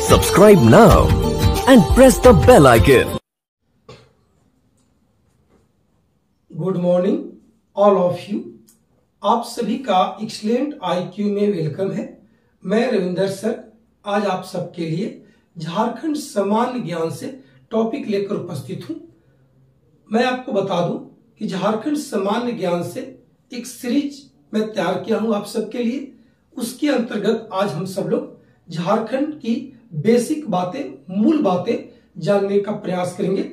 Subscribe now and press the bell icon. Good morning all of you. आप सभी का excellent IQ में welcome है। मैं रविंदर सर आज आप सबके लिए झारखंड सामान्य ज्ञान से टॉपिक लेकर उपस्थित हूं। मैं आपको बता दूं कि झारखंड सामान्य ज्ञान से एक सीरीज मैं तैयार किया हूं आप सबके लिए। उसके अंतर्गत आज हम सब लोग झारखंड की बेसिक बातें, मूल बातें जानने का प्रयास करेंगे।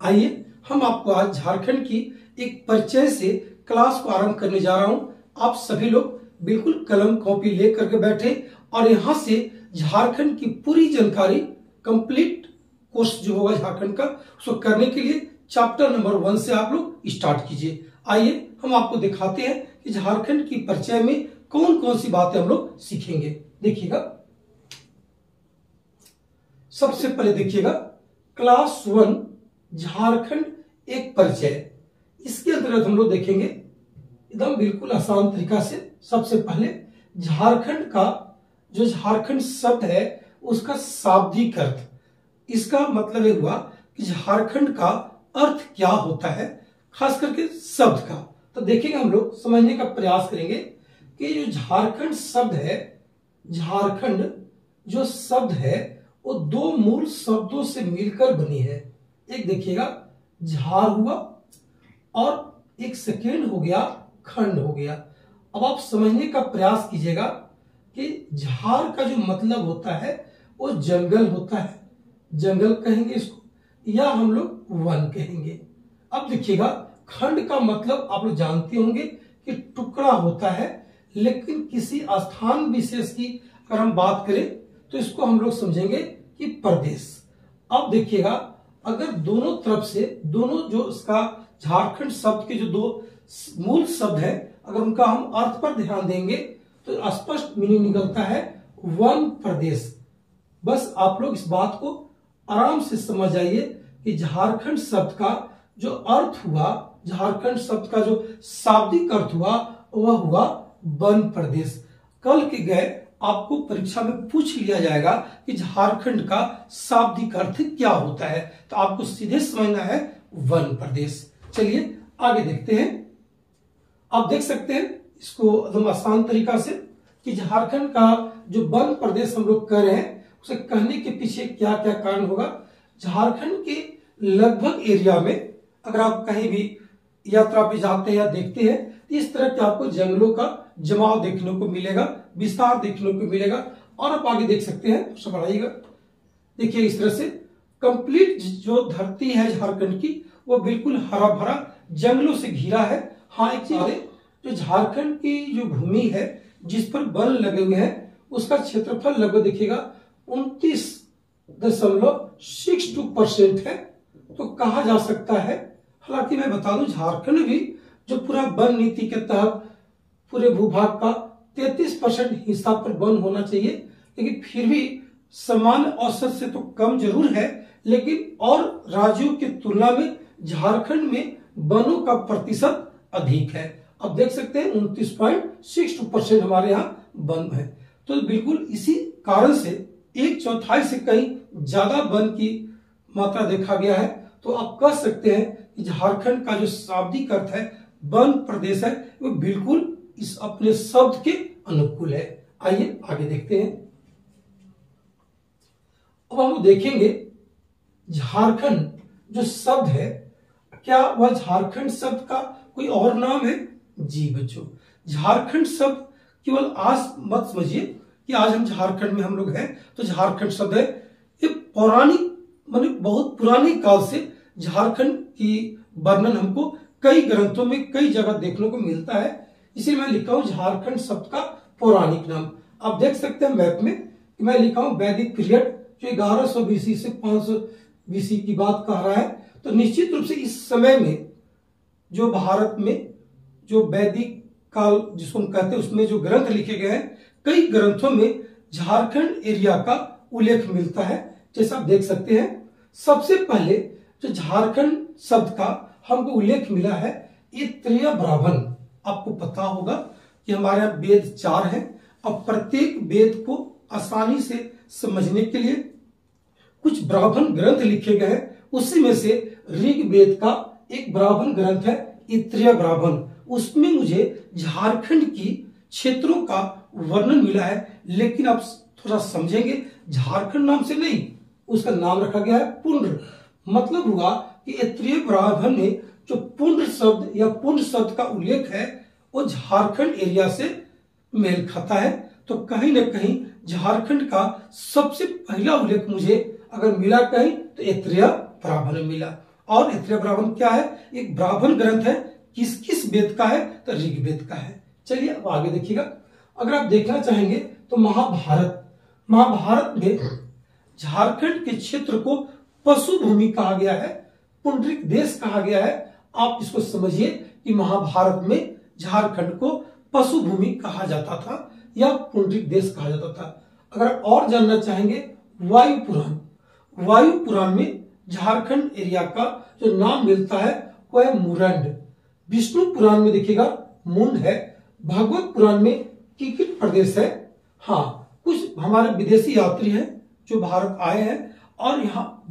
आइए हम आपको आज झारखंड की एक परिचय से क्लास को आरंभ करने जा रहा हूं। आप सभी लोग बिल्कुल कलम कॉपी लेकर के बैठे और यहां से झारखंड की पूरी जानकारी, कंप्लीट कोर्स जो होगा झारखंड का, उसको करने के लिए चैप्टर नंबर 1 से आप लोग स्टार्ट कीजिए। आइए हम आपको दिखाते हैं कि झारखंड की परिचय में कौन कौन सी बातें हम लोग सीखेंगे। देखिएगा, सबसे पहले देखिएगा क्लास 1 झारखंड एक परिचय। इसके अंतर्गत हम लोग देखेंगे एकदम बिल्कुल आसान तरीका से। सबसे पहले झारखंड का जो झारखंड शब्द है उसका शाब्दिक अर्थ, इसका मतलब ये हुआ कि झारखंड का अर्थ क्या होता है, खास करके शब्द का। तो देखेंगे, हम लोग समझने का प्रयास करेंगे कि जो झारखंड शब्द है, झारखंड जो शब्द है वो दो मूल शब्दों से मिलकर बनी है। एक देखिएगा झार हुआ और एक सेकेंड हो गया खंड हो गया। अब आप समझने का प्रयास कीजिएगा कि झार का जो मतलब होता है वो जंगल होता है, जंगल कहेंगे इसको, या हम लोग वन कहेंगे। अब देखिएगा खंड का मतलब आप लोग जानते होंगे कि टुकड़ा होता है, लेकिन किसी स्थान विशेष की अगर हम बात करें तो इसको हम लोग समझेंगे कि प्रदेश। अब देखिएगा, अगर दोनों तरफ से, दोनों जो इसका झारखंड शब्द के जो दो मूल शब्द है, अगर उनका हम अर्थ पर ध्यान देंगे तो स्पष्ट मीनिंग निकलता है वन प्रदेश। बस आप लोग इस बात को आराम से समझ जाइए कि झारखंड शब्द का जो अर्थ हुआ, झारखंड शब्द का जो शाब्दिक अर्थ हुआ वह हुआ वन प्रदेश। कल के गए आपको परीक्षा में पूछ लिया जाएगा कि झारखंड का शाब्दिक अर्थ क्या होता है, तो आपको सीधे समझना है वन प्रदेश। चलिए आगे देखते हैं। आप देख सकते हैं इसको एकदम आसान तरीका से कि झारखंड का जो वन प्रदेश हम लोग कह रहे हैं उसे कहने के पीछे क्या क्या कारण होगा। झारखंड के लगभग एरिया में अगर आप कहीं भी यात्रा पे जाते हैं या देखते हैं तो इस तरह के आपको जंगलों का जमाव देखने को मिलेगा, विस्तार देखने को मिलेगा। और आप आगे देख सकते हैं, उससे बढ़ाइएगा, देखिए इस तरह से कंप्लीट जो धरती है झारखंड की वो बिल्कुल हरा भरा जंगलों से घिरा है। हाँ, एक चीज है, जो झारखंड की जो भूमि है जिस पर वन लगे हुए हैं उसका क्षेत्रफल लगभग देखिएगा 29.62% है। तो कहा जा सकता है, हालांकि मैं बता दूं झारखंड भी जो पूरा वन नीति के तहत पूरे भूभाग का 33% हिस्सा पर वन होना चाहिए, लेकिन फिर भी सामान्य औसत से तो कम जरूर है, लेकिन और राज्यों की तुलना में झारखंड में वनों का प्रतिशत अधिक है। अब देख सकते हैं 29.62% हमारे यहाँ वन है। तो बिल्कुल इसी कारण से 1/4 से कहीं ज्यादा वन की मात्रा देखा गया है। तो आप कह सकते हैं कि झारखंड का जो शाब्दिक अर्थ है वन प्रदेश है, वो बिल्कुल इस अपने शब्द के अनुकूल है। आइए आगे देखते हैं। अब हम देखेंगे झारखंड जो शब्द है, क्या वह झारखंड शब्द का कोई और नाम है? जी बच्चों, झारखंड शब्द केवल आज मत समझिए कि आज हम झारखंड में हम लोग हैं तो झारखंड शब्द है। ये पौराणिक माने बहुत पुराने काल से झारखंड की वर्णन हमको कई ग्रंथों में कई जगह देखने को मिलता है। इसीलिए मैं लिखा हूं झारखंड शब्द का पौराणिक नाम। आप देख सकते हैं मैप में कि मैं लिखा हूं वैदिक पीरियड, जो 1100 BC से 500 BC की बात कह रहा है। तो निश्चित रूप से इस समय में जो भारत में जो वैदिक काल जिसको हम कहते हैं उसमें जो ग्रंथ लिखे गए हैं, कई ग्रंथों में झारखंड एरिया का उल्लेख मिलता है। जैसा आप देख सकते हैं, सबसे पहले जो झारखंड शब्द का हमको उल्लेख मिला है ये त्रेय ब्राह्मण। आपको पता होगा कि हमारे यहाँ वेद 4 हैं और प्रत्येक वेद को आसानी से समझने के लिए कुछ ब्राह्मण ग्रंथ लिखे गए हैं। उसी में से ऋग्वेद का एक ब्राह्मण ग्रंथ है इत्रेय ब्राह्मण, उसमें मुझे झारखंड की क्षेत्रों का वर्णन मिला है। लेकिन आप थोड़ा समझेंगे, झारखंड नाम से नहीं, उसका नाम रखा गया है पुंड्र। मतलब हुआ कि इत्रेय ब्राह्मण में जो पुंड्र शब्द या पुंड्र शब्द का उल्लेख है वो झारखंड एरिया से मेल खाता है। तो कहीं ना कहीं झारखंड का सबसे पहला उल्लेख मुझे अगर मिला कहीं तो इत्रेय ब्राह्मण में मिला। और इत्रेय ब्राह्मण क्या है? एक ब्राह्मण ग्रंथ है। किस किस वेद का है? तो ऋग्वेद का है। चलिए अब आगे देखिएगा। अगर आप देखना चाहेंगे तो महाभारत में झारखंड के क्षेत्र को पशु भूमि कहा गया है, पुंडरिक देश कहा गया है। आप इसको समझिए कि महाभारत में झारखंड को पशु भूमि कहा जाता था या पुंडरिक देश कहा जाता था। अगर और जानना चाहेंगे, वायु पुराण में झारखंड एरिया का जो नाम मिलता है वह है मुरंड। विष्णु पुराण में देखिएगा मुंड है। भागवत पुराण में किकिट प्रदेश है। हाँ, कुछ हमारे विदेशी यात्री हैं जो भारत आए हैं और यहाँ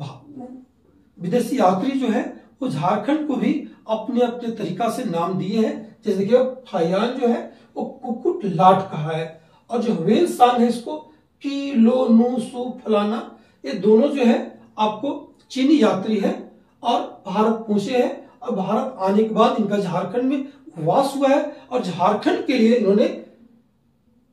विदेशी यात्री जो है वो झारखंड को भी अपने अपने तरीका से नाम दिए हैं। जैसे देखिए फायान जो है वो कुकुट लाट कहा है, और जो वेल सांग है इसको की लो नु सु फलाना, ये दोनों जो है आपको चीनी यात्री हैं और भारत पहुंचे हैं। और भारत आने के बाद इनका झारखंड में वास हुआ है और झारखंड के लिए इन्होंने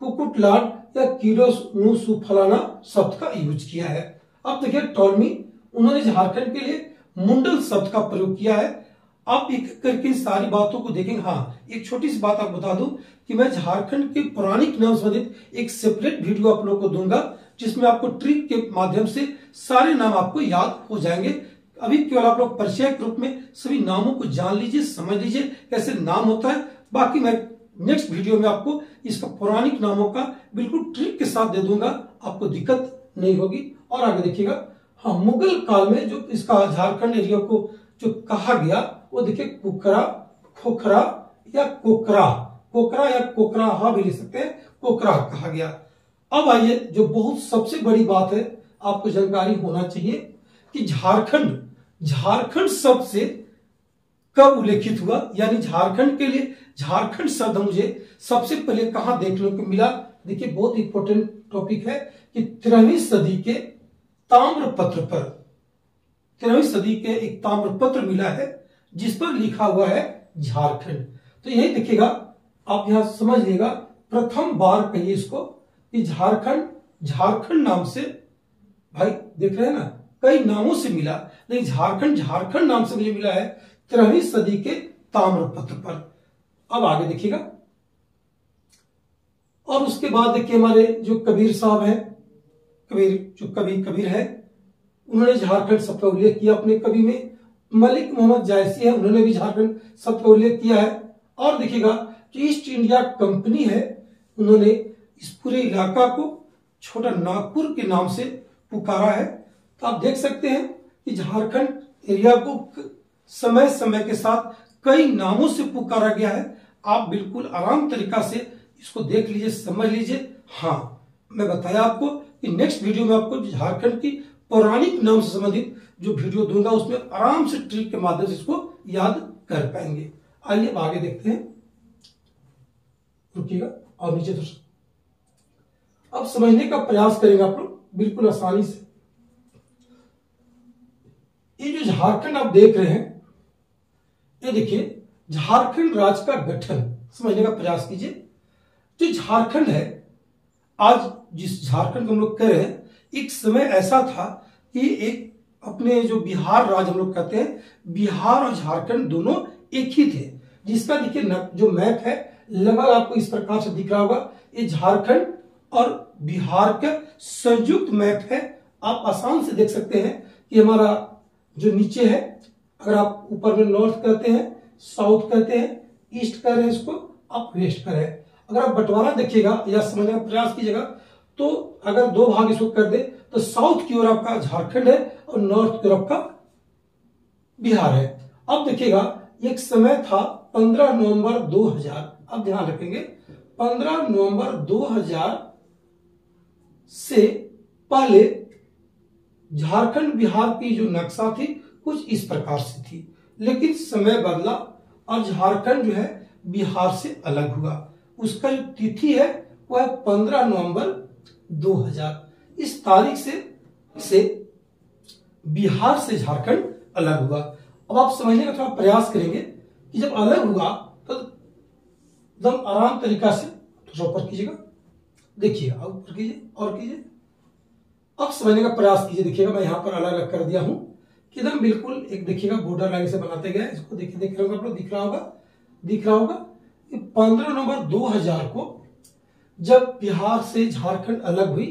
कुकुटलाट या कीलो नु सु फलाना शब्द का यूज किया है। अब देखिए टॉलमी, उन्होंने झारखंड के लिए मुंडल शब्द का प्रयोग किया है। आप एक करके सारी बातों को देखेंगे। हाँ, एक छोटी सी बात आपको बता दूं कि मैं झारखंड के पौराणिक नाम संबंधित एक सेपरेट वीडियो आप लोगों को दूंगा, जिसमें आपको ट्रिक के माध्यम से सारे नाम आपको याद हो जाएंगे। अभी केवल आप लोग परिचय के रूप में सभी नामों को जान लीजिए, समझ लीजिए कैसे नाम होता है। बाकी मैं नेक्स्ट वीडियो में आपको इसका पौराणिक नामों का बिल्कुल ट्रिक के साथ दे दूंगा, आपको दिक्कत नहीं होगी। और आगे देखिएगा, हाँ, मुगल काल में जो इसका झारखंड एरिया को जो कहा गया वो देखिए कुकरा, खोखरा या कोकरा या कोकराहा भी लिख सकते हैं, कोकरा कहा गया। अब आइए, जो बहुत सबसे बड़ी बात है आपको जानकारी होना चाहिए कि झारखंड शब्द से कब उल्लेखित हुआ, यानी झारखंड के लिए झारखंड शब्द मुझे सबसे पहले कहां देखने को मिला। देखिए बहुत इंपॉर्टेंट टॉपिक है कि 13वीं सदी के ताम्रपत्र पर, 13वीं सदी के एक ताम्रपत्र मिला है जिस पर लिखा हुआ है झारखंड। तो यही देखिएगा, आप यहां समझ लीजिएगा, प्रथम बार कहिए इसको कि झारखंड नाम से, भाई देख रहे हैं ना, कई नामों से मिला, लेकिन झारखंड नाम से मुझे मिला है 13वीं सदी के ताम्रपत्र पर। अब आगे देखिएगा, और उसके बाद देखिए हमारे जो कबीर साहब हैं, कबीर है, उन्होंने झारखंड शब्द का उल्लेख किया अपने कवि में। मलिक मोहम्मद जायसी है, उन्होंने भी झारखंड शब्द का उल्लेख किया है। और देखिएगा जो ईस्ट इंडिया कंपनी है, उन्होंने इस पूरे इलाका को छोटा नागपुर के नाम से पुकारा है। तो आप देख सकते हैं कि झारखंड एरिया को समय समय के साथ कई नामों से पुकारा गया है। आप बिल्कुल आराम तरीका से इसको देख लीजिए, समझ लीजिए। हाँ, मैं बताया आपको कि नेक्स्ट वीडियो में आपको झारखंड की पौराणिक नाम से संबंधित जो वीडियो दूंगा उसमें आराम से ट्रिक के माध्यम से इसको याद कर पाएंगे। आइए अब आगे देखते हैं, रुकिएगा और नीचे तो अब समझने का प्रयास करेंगे आप लोग बिल्कुल आसानी से। ये जो झारखंड आप देख रहे हैं, ये देखिए झारखंड राज्य का गठन समझने का प्रयास कीजिए। जो झारखंड है, आज जिस झारखंड को हम लोग कह रहे हैं, एक समय ऐसा था कि एक अपने जो बिहार राज्य हम लोग कहते हैं, बिहार और झारखंड दोनों एक ही थे। जिसका देखिए जो मैप है लगभग आपको इस प्रकार से दिख रहा होगा। ये झारखंड और बिहार का संयुक्त मैप है। आप आसान से देख सकते हैं कि हमारा जो नीचे है, अगर आप ऊपर में नॉर्थ कहते हैं, साउथ कहते हैं, ईस्ट कह रहे हैं, इसको आप वेस्ट कह रहे हैं। अगर आप बंटवारा देखिएगा या समझने का प्रयास कीजिएगा तो अगर दो भाग इसको कर दे तो साउथ की ओर आपका झारखंड है और नॉर्थ की ओर आपका बिहार है। अब देखिएगा एक समय था 15 नवंबर 2000, अब ध्यान रखेंगे 15 नवंबर 2000 से पहले झारखंड बिहार की जो नक्शा थी कुछ इस प्रकार से थी, लेकिन समय बदला और झारखंड जो है बिहार से अलग हुआ। उसका जो तिथि है वह है 15 नवंबर 2000। इस तारीख से बिहार से झारखंड अलग हुआ। अब आप समझने का थोड़ा प्रयास करेंगे कि जब अलग हुआ तो एकदम आराम तरीका से थोड़ा ऊपर कीजिएगा, देखिए ऊपर कीजिए और कीजिए। अब समझने का प्रयास कीजिए। देखिएगा मैं यहां पर अलग अलग कर दिया हूं कि एकदम बिल्कुल एक देखिएगा बॉर्डर लाइन से बनाते गए। इसको देखिए, देख रहे होंगे आप लोग, दिख रहा होगा कि 15 नवंबर 2000 को जब बिहार से झारखंड अलग हुई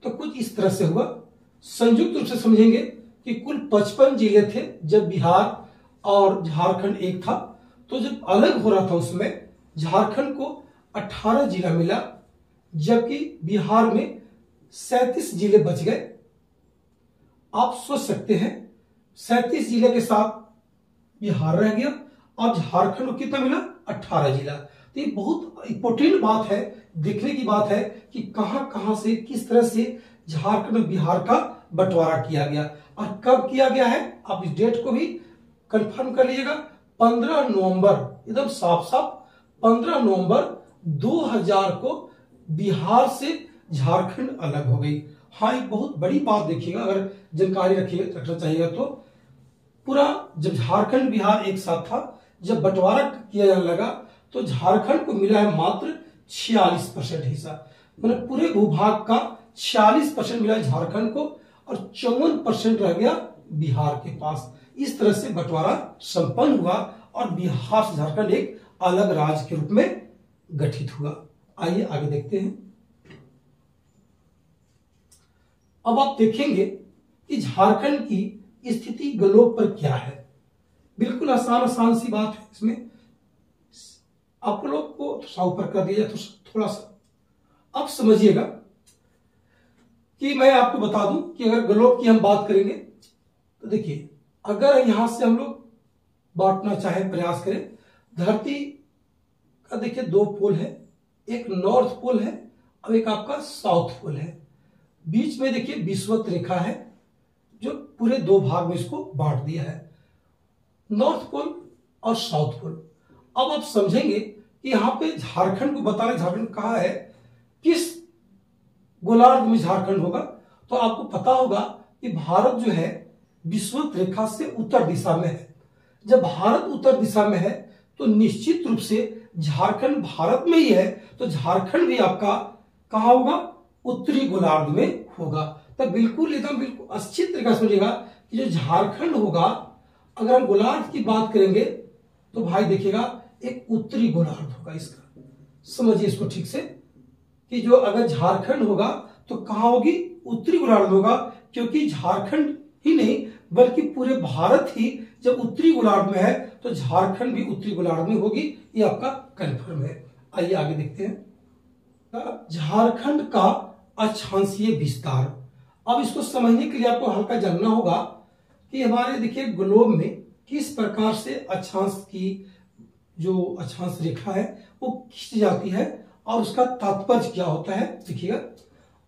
तो कुछ इस तरह से हुआ। संयुक्त रूप से समझेंगे कि कुल 55 जिले थे जब बिहार और झारखंड एक था। तो जब अलग हो रहा था उसमें झारखंड को 18 जिला मिला, जबकि बिहार में 37 जिले बच गए। आप सोच सकते हैं 37 जिले के साथ बिहार रह गया और झारखंड को कितना मिला, 18 जिला। तो ये बहुत इंपॉर्टेंट बात है, देखने की बात है कि कहां से किस तरह से झारखंड और बिहार का बंटवारा किया गया और कब किया गया है। आप इस डेट को भी कंफर्म कर लीजिएगा। 15 नवंबर, एकदम साफ साफ 15 नवंबर 2000 को बिहार से झारखंड अलग हो गई। हाँ, एक बहुत बड़ी बात देखिएगा, अगर जानकारी रखना चाहिएगा तो पूरा जब झारखंड बिहार एक साथ था, जब बंटवारा किया जाने लगा तो झारखंड को मिला है मात्र 46% हिस्सा। मतलब पूरे भूभाग का 46% मिला झारखंड को और 54% रह गया बिहार के पास। इस तरह से बंटवारा संपन्न हुआ और बिहार से झारखंड एक अलग राज्य के रूप में गठित हुआ। आइए आगे देखते हैं। अब आप देखेंगे कि झारखंड की स्थिति ग्लोब पर क्या है। बिल्कुल आसान सी बात है। इसमें आप लोग को थोड़ा ऊपर कर दिया जाए तो थोड़ा सा अब समझिएगा कि मैं आपको बता दूं कि अगर ग्लोब की हम बात करेंगे तो देखिए, अगर यहां से हम लोग बांटना चाहे, प्रयास करें, धरती का देखिए 2 पोल है, एक नॉर्थ पोल है और एक आपका साउथ पोल है। बीच में देखिए विषुवत रेखा है जो पूरे 2 भाग में इसको बांट दिया है, नॉर्थ पोल और साउथ पोल। अब आप समझेंगे कि यहां पे झारखंड को बता रहे, झारखंड कहाँ है, किस गोलार्ध में झारखंड होगा। तो आपको पता होगा कि भारत जो है विषुवत रेखा से उत्तर दिशा में है। जब भारत उत्तर दिशा में है तो निश्चित रूप से झारखंड भारत में ही है, तो झारखंड भी आपका कहां होगा, उत्तरी गोलार्ध में होगा। तो बिल्कुल एकदम बिल्कुल अच्छी तरीके से समझिएगा कि जो झारखंड होगा, अगर हम गोलार्ध की बात करेंगे तो भाई देखिएगा एक उत्तरी गोलार्ध होगा। इसका समझिए इसको ठीक से कि जो अगर झारखंड होगा तो कहां होगी, उत्तरी गोलार्ध होगा, क्योंकि झारखंड ही नहीं बल्कि पूरे भारत ही जब उत्तरी गोलार्ध में है तो झारखंड भी उत्तरी गोलार्ध में होगी। ये आपका कंफर्म है। आइए आगे देखते हैं झारखंड का अक्षांशीय विस्तार। अब इसको समझने के लिए आपको हल्का जानना होगा कि हमारे देखिए ग्लोब में किस प्रकार से अक्षांश की जो अक्षांश रेखा है वो खींची जाती है और उसका तात्पर्य क्या होता है। देखिएगा,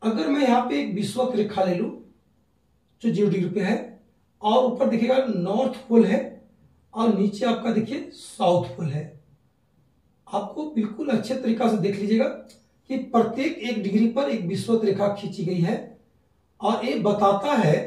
अगर मैं यहाँ पे एक विषुवत रेखा ले लूं जो 0 डिग्री पे है और ऊपर देखिएगा नॉर्थ पोल है और नीचे आपका देखिए साउथ पोल है। आपको बिल्कुल अच्छे तरीका से देख लीजिएगा कि प्रत्येक 1 डिग्री पर एक विषुवत रेखा खींची गई है और ये बताता है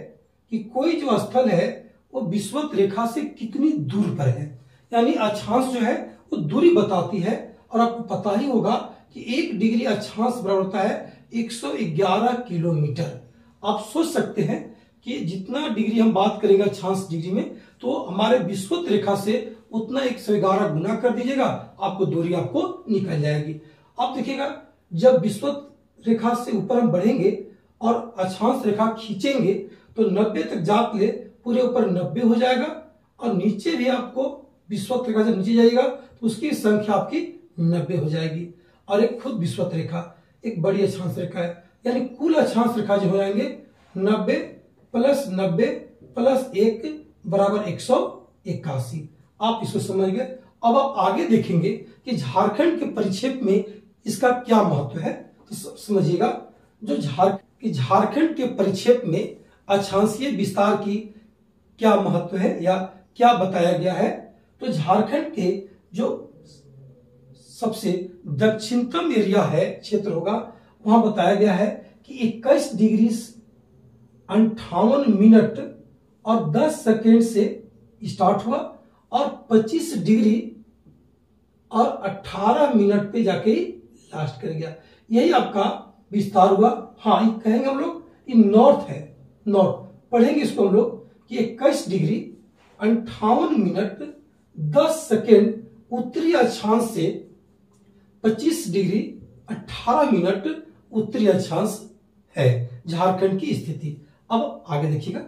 कि कोई जो स्थल है वो विषुवत रेखा से कितनी दूर पर है। यानी अक्षांश जो है वो दूरी बताती है। और आपको पता ही होगा कि 1 डिग्री अक्षांश बराबर होता है 111 किलोमीटर। आप सोच सकते हैं कि जितना डिग्री हम बात करेंगे अक्षांश डिग्री में, तो हमारे विषुवत रेखा से उतना 111 गुना कर दीजिएगा, आपको दूरी आपको निकल जाएगी। अब देखिएगा, जब विषुवत रेखा से ऊपर हम बढ़ेंगे और अक्षांश रेखा खींचेंगे तो 90 तक जाके पूरे ऊपर 90 हो जाएगा और नीचे भी आपको विषुवत रेखा जब नीचे जाएगा तो उसकी संख्या आपकी 90 हो जाएगी। और एक खुद विषुवत रेखा एक बड़ी अक्षांश रेखा है, यानी कुल अक्षांश रेखा जो हो जाएंगे 90 + 90 + 1 बराबर 181। आप इसको समझ गए। अब आप आगे देखेंगे कि झारखंड के परिक्षेप में इसका क्या महत्व है। तो समझिएगा, झारखंड के परिक्षेप में अक्षांशीय विस्तार की क्या महत्व है या क्या बताया गया है। तो झारखंड के जो सबसे दक्षिणतम एरिया है, क्षेत्र होगा, वहां बताया गया है कि 21 डिग्री 58 मिनट और 10 सेकेंड से स्टार्ट हुआ और 25 डिग्री और 18 मिनट पे जाके लास्ट कर गया। यही आपका विस्तार हुआ। हाँ, ये कहेंगे हम लोग ये नॉर्थ है, नॉर्थ पढ़ेंगे इसको हम लोग कि 21 डिग्री 58 मिनट 10 सेकेंड उत्तरी अक्षांश से 25 डिग्री 18 मिनट उत्तरी अक्षांश है झारखंड की स्थिति। अब आगे देखिएगा,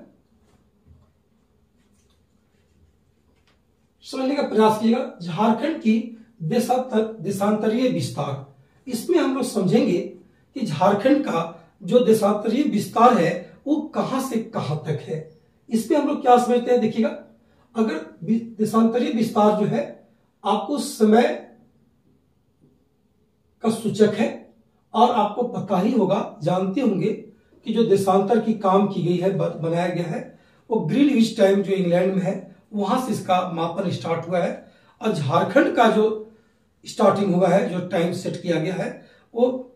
समझने का प्रयास कीजिएगा। झारखंड की देशांतरीय विस्तार, इसमें हम लोग समझेंगे कि झारखंड का जो देशांतरीय विस्तार है वो कहां से कहां तक है। इसमें हम लोग क्या समझते हैं, देखिएगा, अगर देशांतरीय विस्तार जो है आपको समय का सूचक है और आपको पता ही होगा, जानते होंगे कि जो देशांतर की काम की गई है, बनाया गया है, वो ग्रीनविच टाइम जो इंग्लैंड में है वहां से इसका मापन स्टार्ट हुआ है। और झारखंड का जो स्टार्टिंग हुआ है, जो टाइम सेट किया गया है, वो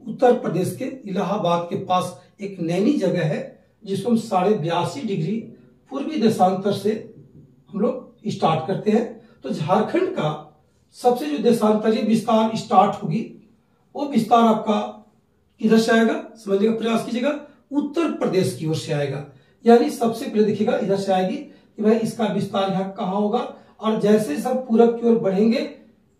उत्तर प्रदेश के इलाहाबाद के पास एक नैनी जगह है जिसको हम 82.5 डिग्री पूर्वी देशांतर से हम लोग स्टार्ट करते हैं। तो झारखंड का सबसे जो देशांतरीय विस्तार स्टार्ट होगी वो विस्तार आपका किधर से आएगा, समझने का प्रयास कीजिएगा, उत्तर प्रदेश की ओर से आएगा। यानी सबसे पहले देखिएगा इधर से आएगी कि भाई इसका विस्तार यहाँ कहाँ होगा, और जैसे सब पूरब की ओर बढ़ेंगे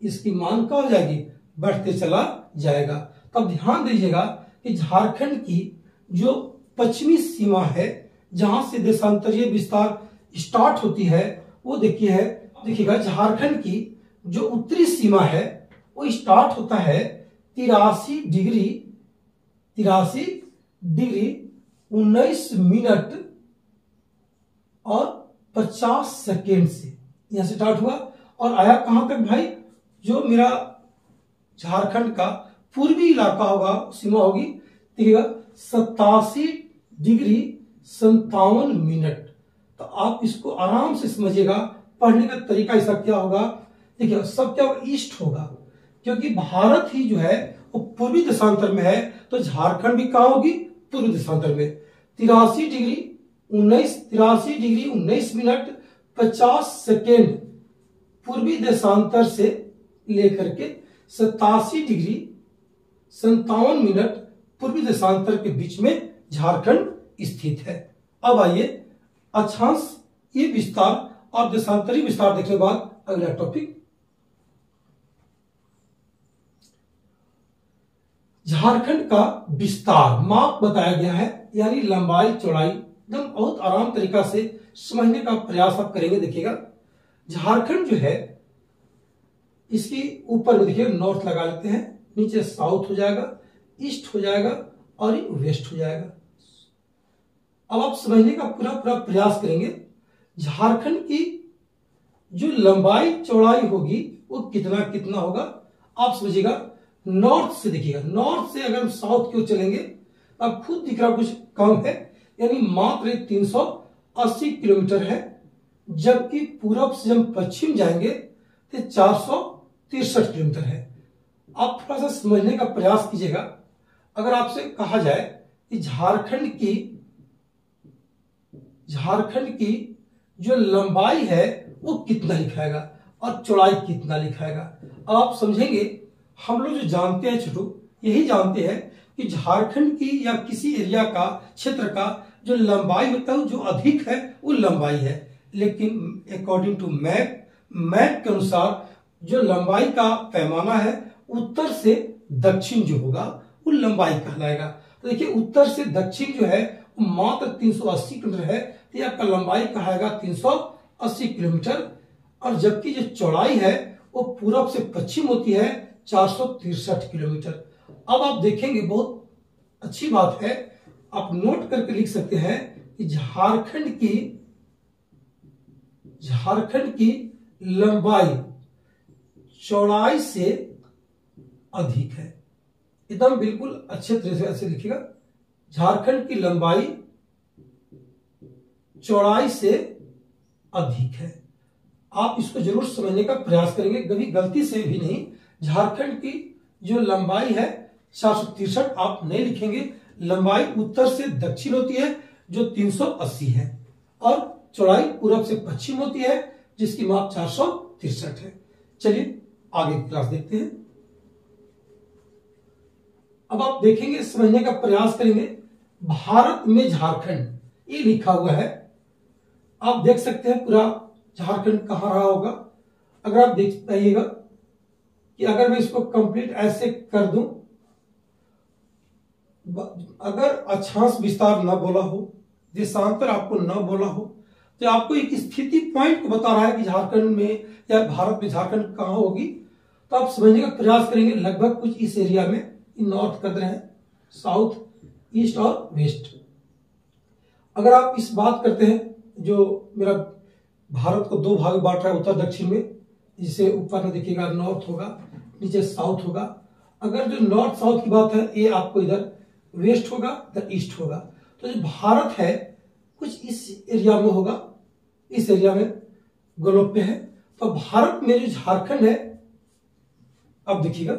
इसकी मान क्या हो जाएगी, बढ़ते चला जाएगा। तब ध्यान दीजिएगा कि झारखंड की जो पश्चिमी सीमा है जहां से देशांतरीय विस्तार स्टार्ट होती है वो देखिएगा झारखंड की जो उत्तरी सीमा है वो स्टार्ट होता है 83 डिग्री 19 मिनट और 50 सेकेंड से यहां से स्टार्ट हुआ और आया कहां तक भाई, जो मेरा झारखंड का पूर्वी इलाका होगा, सीमा होगी, देखिएगा 87 डिग्री 57 मिनट। तो आप इसको आराम से समझिएगा, पढ़ने का तरीका इसका क्या होगा, देखिए सब क्या होगा, ईस्ट होगा, क्योंकि भारत ही जो है वो पूर्वी देशांतर में है, तो झारखंड भी कहां होगी, पूर्वी देशांतर में। 83 डिग्री 19 मिनट 50 सेकेंड पूर्वी देशांतर से लेकर के 87 डिग्री 57 मिनट पूर्वी देशांतर के बीच में झारखंड स्थित है। अब आइए अक्षांश ये विस्तार और देशांतरीय विस्तार देखने के बाद अगला टॉपिक, झारखंड का विस्तार माप बताया गया है, यानी लंबाई चौड़ाई एकदम बहुत आराम तरीका से समझने का प्रयास आप करेंगे। देखिएगा झारखंड जो है इसकी ऊपर में देखिए नॉर्थ लगा लेते हैं, नीचे साउथ हो जाएगा, ईस्ट हो जाएगा और ये वेस्ट हो जाएगा। अब आप समझने का पूरा प्रयास करेंगे, झारखंड की जो लंबाई चौड़ाई होगी वो कितना होगा, आप समझिएगा। नॉर्थ से देखिएगा, नॉर्थ से अगर हम साउथ की ओर चलेंगे अब खुद दिख रहा कुछ कम है, यानी मात्र 380 किलोमीटर है, जबकि पूरब से हम पश्चिम जाएंगे तो 463 किलोमीटर है। आप थोड़ा सा समझने का प्रयास कीजिएगा। अगर आपसे कहा जाए कि झारखंड की जो लंबाई है वो कितना लिखाएगा और चौड़ाई कितना लिखाएगा, आप समझेंगे। हम लोग जो जानते हैं छोटू, यही जानते हैं कि झारखंड की या किसी एरिया का, क्षेत्र का जो लंबाई होता है जो अधिक है वो लंबाई है, लेकिन अकॉर्डिंग टू मैप के अनुसार जो लंबाई का पैमाना है उत्तर से दक्षिण जो होगा वो लंबाई कहलाएगा। तो देखिए उत्तर से दक्षिण जो है वो मात्र 380 किलोमीटर है, तो आपका लंबाई कहाएगा 380 किलोमीटर, और जबकि जो चौड़ाई है वो पूरब से पश्चिम होती है 463 किलोमीटर। अब आप देखेंगे बहुत अच्छी बात है, आप नोट करके लिख सकते हैं कि झारखंड की लंबाई चौड़ाई से अधिक है, एकदम बिल्कुल अच्छे तरह से ऐसे लिखिएगा, झारखंड की लंबाई चौड़ाई से अधिक है। आप इसको जरूर समझने का प्रयास करेंगे, कभी गलती से भी नहीं। झारखंड की जो लंबाई है 463 आप नहीं लिखेंगे, लंबाई उत्तर से दक्षिण होती है जो 380 है, और चौड़ाई पूरब से पश्चिम होती है जिसकी माप 463 है। चलिए आगे की क्लास देखते हैं। अब आप देखेंगे, समझने का प्रयास करेंगे। भारत में झारखंड ये लिखा हुआ है, आप देख सकते हैं पूरा झारखंड कहां रहा होगा। अगर आप देख पाइएगा कि अगर मैं इसको कंप्लीट ऐसे कर दूं, अगर अक्षांश विस्तार न बोला हो, देशांतर आपको न बोला हो, तो आपको एक स्थिति पॉइंट को बता रहा है कि झारखंड में या भारत में झारखंड कहां होगी, तो आप समझने का प्रयास करेंगे। लगभग कुछ इस एरिया में, नॉर्थ कर रहे हैं, साउथ, ईस्ट और वेस्ट। अगर आप इस बात करते हैं, जो मेरा भारत को दो भाग में बांट रहा है उत्तर दक्षिण में, जिसे ऊपर में देखिएगा नॉर्थ होगा, नीचे साउथ होगा। अगर जो नॉर्थ साउथ की बात है, ये आपको इधर वेस्ट होगा, इधर ईस्ट होगा। तो जो भारत है कुछ इस एरिया में होगा, इस एरिया में ग्लोब पे है। तो भारत में जो झारखंड है, अब देखिएगा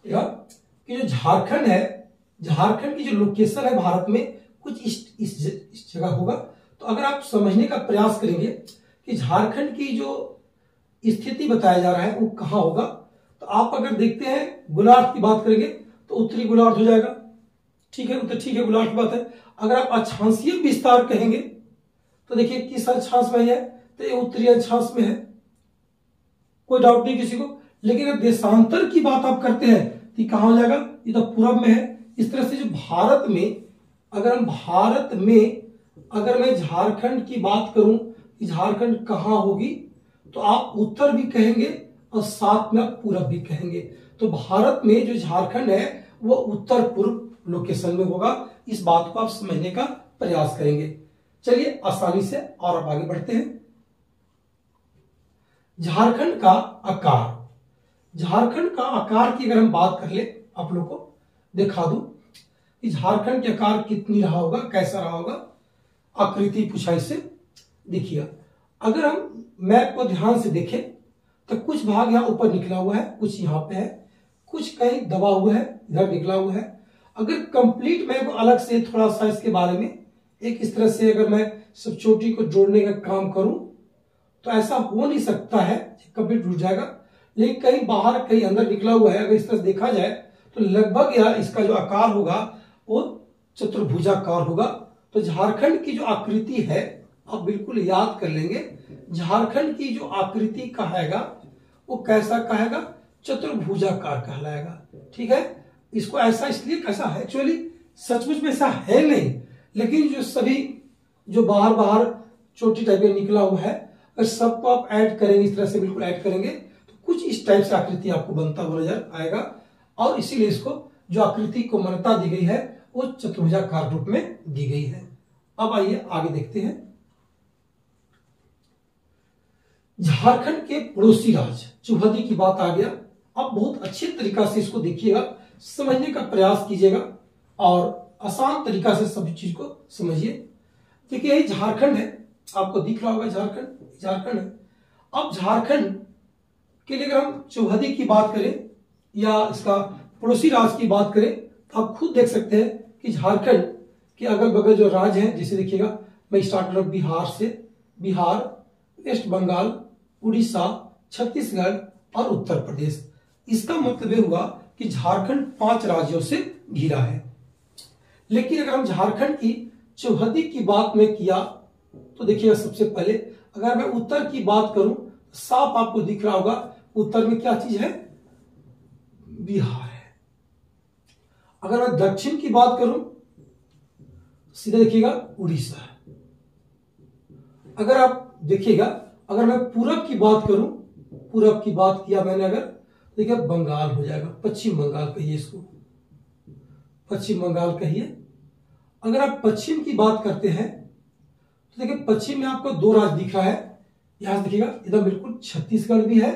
कि जो झारखंड है, झारखंड की जो लोकेशन है भारत में कुछ इस जगह होगा। तो अगर आप समझने का प्रयास करेंगे कि झारखंड की जो स्थिति बताया जा रहा है वो कहां होगा, तो आप अगर देखते हैं गोलार्ध की बात करेंगे तो उत्तरी गोलार्ध हो जाएगा। ठीक है, तो ठीक है, गोलार्ध की बात है। अगर आप अक्षांशीय विस्तार कहेंगे तो देखिए किस अक्षांश में है, तो ये उत्तरी अक्षांश में है, कोई डाउट नहीं किसी को। लेकिन अगर देशांतर की बात आप करते हैं तो कहां हो जाएगा, ये तो पूरब में है। इस तरह से जो भारत में, अगर हम भारत में अगर मैं झारखंड की बात करूं कि झारखंड कहां होगी, तो आप उत्तर भी कहेंगे और साथ में आप पूरब भी कहेंगे। तो भारत में जो झारखंड है वो उत्तर पूर्व लोकेशन में होगा। इस बात को आप समझने का प्रयास करेंगे। चलिए आसानी से और अब आगे बढ़ते हैं। झारखंड का आकार, झारखंड का आकार की अगर हम बात कर ले, आप लोग को दिखा दूं कि झारखंड के आकार कितनी रहा होगा, कैसा रहा होगा। आकृति पूछा इससे, देखिए अगर हम मैप को ध्यान से देखें तो कुछ भाग यहां ऊपर निकला हुआ है, कुछ यहां पे है, कुछ कहीं दबा हुआ है, इधर निकला हुआ है। अगर कंप्लीट मैप अलग से थोड़ा सा इसके बारे में एक इस तरह से अगर मैं सब चोटी को जोड़ने का काम करूं तो ऐसा हो नहीं सकता है, कंप्लीट रुक जाएगा। लेकिन कहीं बाहर कहीं अंदर निकला हुआ है, अगर इस तरह से देखा जाए तो लगभग यह इसका जो आकार होगा वो चतुर्भुजाकार होगा। तो झारखंड की जो आकृति है आप बिल्कुल याद कर लेंगे, झारखंड की जो आकृति कहेगा वो कैसा कहेगा, चतुर्भुजाकार कहलाएगा। ठीक है, इसको ऐसा इसलिए कैसा है, एक्चुअली सचमुच में ऐसा है नहीं, लेकिन जो सभी जो बाहर बाहर चोटी टाइप में निकला हुआ है, अगर सबको आप ऐड करेंगे, इस तरह से बिल्कुल ऐड करेंगे तो कुछ इस टाइप से आकृति आपको बनता हुआ नजर आएगा। और इसीलिए इसको जो आकृति को मान्यता दी गई है वो चतुर्भुजाकार रूप में दी गई है। अब आइए आगे देखते हैं। झारखंड के पड़ोसी राज्य चौहदी की बात आ गया। अब बहुत अच्छे तरीका से इसको देखिएगा, समझने का प्रयास कीजिएगा और आसान तरीका से सभी चीज को समझिए। देखिए यही झारखंड है, आपको दिख रहा होगा झारखंड है। अब झारखंड के लिए अगर हम चौहदी की बात करें या इसका पड़ोसी राज्य की बात करें तो आप खुद देख सकते हैं कि झारखंड के अगल बगल जो राज्य हैं, जैसे देखिएगा मैं स्टार्ट कर रहा हूं बिहार से, बिहार, वेस्ट बंगाल, उड़ीसा, छत्तीसगढ़ और उत्तर प्रदेश। इसका मतलब यह हुआ कि झारखंड 5 राज्यों से घिरा है। लेकिन अगर हम झारखंड की चौहदी की बात में किया तो देखिएगा सबसे पहले अगर मैं उत्तर की बात करूं, साफ आपको दिख रहा होगा उत्तर में क्या चीज है, बिहार है। अगर मैं दक्षिण की बात करूं सीधे देखिएगा उड़ीसा है। अगर आप देखिएगा अगर मैं पूरब की बात करूं, पूरब की बात किया मैंने अगर, देखिए बंगाल हो जाएगा, पश्चिम बंगाल कहिए इसको, पश्चिम बंगाल कहिए। अगर आप पश्चिम की बात करते हैं तो देखिए पश्चिम में आपको 2 राज्य दिख रहा है, यहां से देखिएगा इधर बिल्कुल छत्तीसगढ़ भी है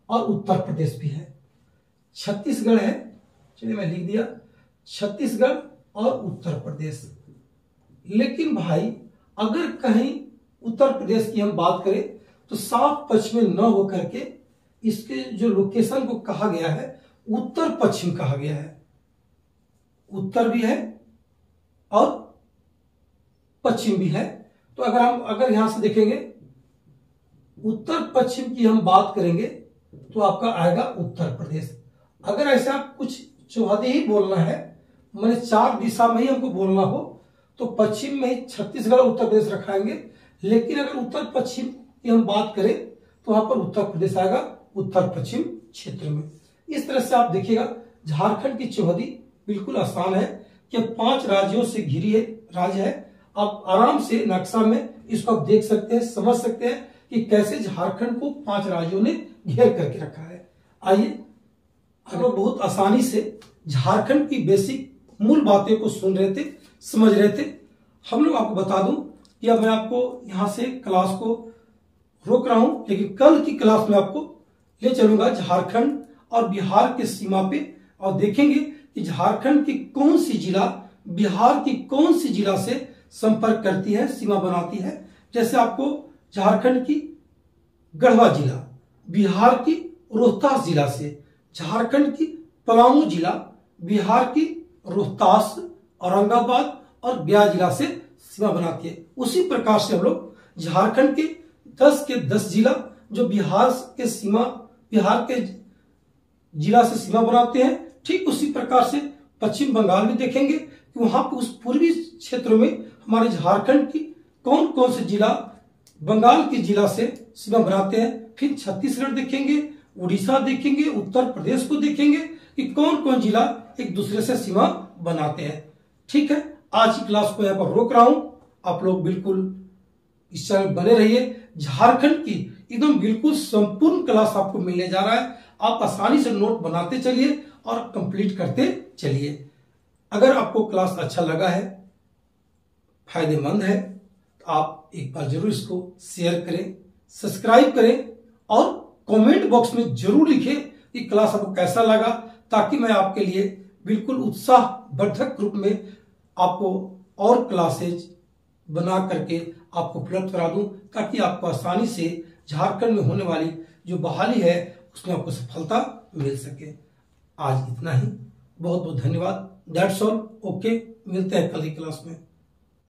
और उत्तर प्रदेश भी है। छत्तीसगढ़ है चलिए मैं लिख दिया छत्तीसगढ़ और उत्तर प्रदेश। लेकिन भाई अगर कहीं उत्तर प्रदेश की हम बात करें तो साफ पश्चिम में न होकर के इसके जो लोकेशन को कहा गया है उत्तर पश्चिम कहा गया है। उत्तर भी है और पश्चिम भी है। तो अगर यहां से देखेंगे उत्तर पश्चिम की हम बात करेंगे तो आपका आएगा उत्तर प्रदेश। अगर ऐसे आप कुछ चौहदी ही बोलना है, मैंने 4 दिशा में ही हमको बोलना हो तो पश्चिम में ही छत्तीसगढ़ उत्तर प्रदेश रखाएंगे। लेकिन अगर उत्तर पश्चिम की हम बात करें तो वहां पर उत्तर प्रदेश आएगा उत्तर पश्चिम क्षेत्र में। इस तरह से आप देखिएगा झारखंड की चौहदी बिल्कुल आसान है कि 5 राज्यों से घिरी है राज्य है। आप आराम से नक्शा में इसको आप देख सकते हैं, समझ सकते हैं कि कैसे झारखंड को 5 राज्यों ने घेर करके रखा है। आइए अगर बहुत आसानी से झारखंड की बेसिक मूल बातें को सुन रहे थे, समझ रहे थे। हम लोग आपको बता दूं कि अब मैं आपको यहां से क्लास को रोक रहा हूं, लेकिन कल की क्लास में आपको ले चलूंगा झारखंड और बिहार के सीमा पे और देखेंगे कि झारखंड की कौन सी जिला बिहार की कौन सी जिला से संपर्क करती है, सीमा बनाती है। जैसे आपको झारखंड की गढ़वा जिला बिहार की रोहतास जिला से, झारखंड की पलामू जिला बिहार की रोहतास, औरंगाबाद और गया जिला से सीमा बनाती है। उसी प्रकार से हम लोग झारखंड के 10 के 10 जिला जो बिहार के जिला से सीमा बनाते हैं, ठीक उसी प्रकार से पश्चिम बंगाल में देखेंगे कि वहां पर उस पूर्वी क्षेत्रों में हमारे झारखंड की कौन कौन से जिला बंगाल के जिला से सीमा बनाते हैं। फिर छत्तीसगढ़ देखेंगे, उड़ीसा देखेंगे, उत्तर प्रदेश को देखेंगे कि कौन कौन जिला एक दूसरे से सीमा बनाते हैं। ठीक है, आज की क्लास को यहाँ पर रोक रहा हूं। आप लोग बिल्कुल इस चैनल बने रहिए। झारखंड की एकदम बिल्कुल संपूर्ण क्लास आपको मिलने जा रहा है। आप आसानी से नोट बनाते चलिए और कंप्लीट करते चलिए। अगर आपको क्लास अच्छा लगा है, फायदेमंद है, तो आप एक बार जरूर इसको शेयर करें, सब्सक्राइब करें और कमेंट बॉक्स में जरूर लिखें कि क्लास आपको कैसा लगा, ताकि मैं आपके लिए बिल्कुल उत्साहवर्धक रूप में आपको और क्लासेज बना करके आपको उपलब्ध करा दूं, ताकि आपको आसानी से झारखंड में होने वाली जो बहाली है उसमें आपको सफलता मिल सके। आज इतना ही, बहुत बहुत धन्यवाद। That's all. ओके, मिलते हैं कल की क्लास में।